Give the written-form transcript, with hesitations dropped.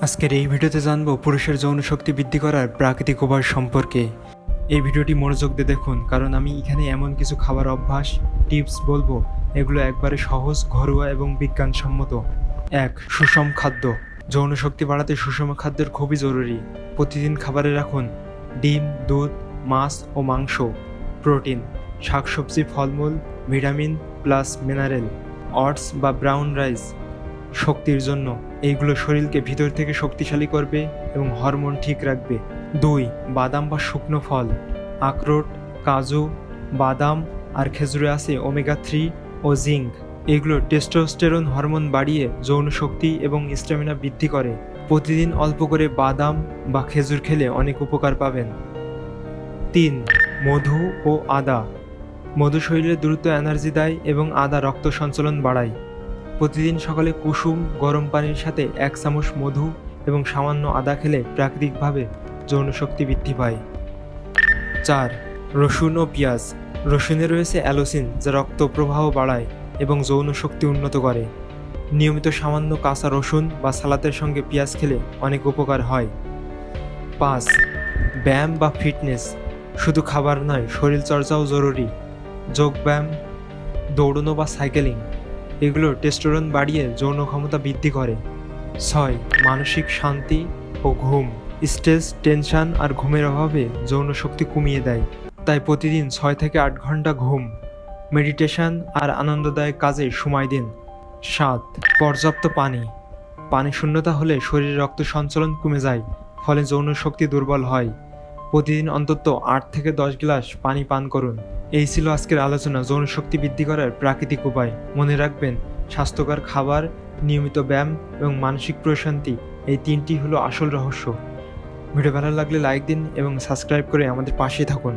আজকের এই ভিডিওতে জানবো পুরুষের যৌন শক্তি বৃদ্ধি করার প্রাকৃতিক উপায় সম্পর্কে। এই ভিডিওটি মনোযোগ দিয়ে দেখুন, কারণ আমি এখানে এমন কিছু খাবার অভ্যাস টিপস বলবো, এগুলো একবারে সহজ, ঘরোয়া এবং বিজ্ঞানসম্মত। 1. সুষম খাদ্য। যৌন শক্তি বাড়াতে সুষম খাদ্যের খুবই জরুরি। প্রতিদিন খাবারে রাখুন ডিম, দুধ, মাছ ও মাংস, প্রোটিন, শাকসবজি, ফলমূল, ভিটামিন প্লাস মিনারেল, অটস বা ব্রাউন রাইস শক্তির জন্য। এইগুলো শরীরকে ভিতর থেকে শক্তিশালী করবে এবং হরমোন ঠিক রাখবে। 2. বাদাম বা শুকনো ফল। আখরোট, কাজু, বাদাম আর খেজুরে আছে ওমেগা 3 ও জিঙ্ক। এগুলো টেস্টোস্টেরন হরমোন বাড়িয়ে যৌন শক্তি এবং স্ট্যামিনা বৃদ্ধি করে। প্রতিদিন অল্প করে বাদাম বা খেজুর খেলে অনেক উপকার পাবেন। 3. মধু ও আদা। মধু শরীরে দ্রুত এনার্জি দেয় এবং আদা রক্ত সঞ্চালন বাড়ায়। প্রতিদিন সকালে কুসুম গরম পানির সাথে 1 চামচ মধু এবং সামান্য আদা খেলে প্রাকৃতিকভাবে যৌন শক্তি বৃদ্ধি পায়। 4. রসুন ও পেঁয়াজ। রসুনে রয়েছে অ্যালোসিন, যা রক্ত প্রবাহ বাড়ায় এবং যৌন শক্তি উন্নত করে। নিয়মিত সামান্য কাঁচা রসুন বা সালাদের সঙ্গে পেঁয়াজ খেলে অনেক উপকার হয়। 5. ব্যায়াম বা ফিটনেস। শুধু খাবার নয়, শরীরচর্চাও জরুরি। যোগব্যায়াম, দৌড়ানো বা সাইকেলিং এগুলো টেস্টোস্টেরন বাড়িয়ে যৌন ক্ষমতা বৃদ্ধি করে। 6. মানসিক শান্তি ও ঘুম। স্ট্রেস, টেনশন আর ঘুমের অভাবে যৌন শক্তি কমিয়ে দেয়। তাই প্রতিদিন 6 থেকে 8 ঘন্টা ঘুম, মেডিটেশন আর আনন্দদায়ক কাজে সময় দিন। 7. পর্যাপ্ত পানি। পানি শূন্যতা হলে শরীরে রক্ত সঞ্চালন কমে যায়, ফলে যৌন শক্তি দুর্বল হয়। প্রতিদিন অন্তত 8 থেকে 10 গ্লাস পানি পান করুন। এই ছিল আজকের আলোচনা, যৌন শক্তি বৃদ্ধি করার প্রাকৃতিক উপায়। মনে রাখবেন, স্বাস্থ্যকর খাবার, নিয়মিত ব্যায়াম এবং মানসিক প্রশান্তি, এই 3টি হলো আসল রহস্য। ভিডিও ভালো লাগলে লাইক দিন এবং সাবস্ক্রাইব করে আমাদের পাশে থাকুন।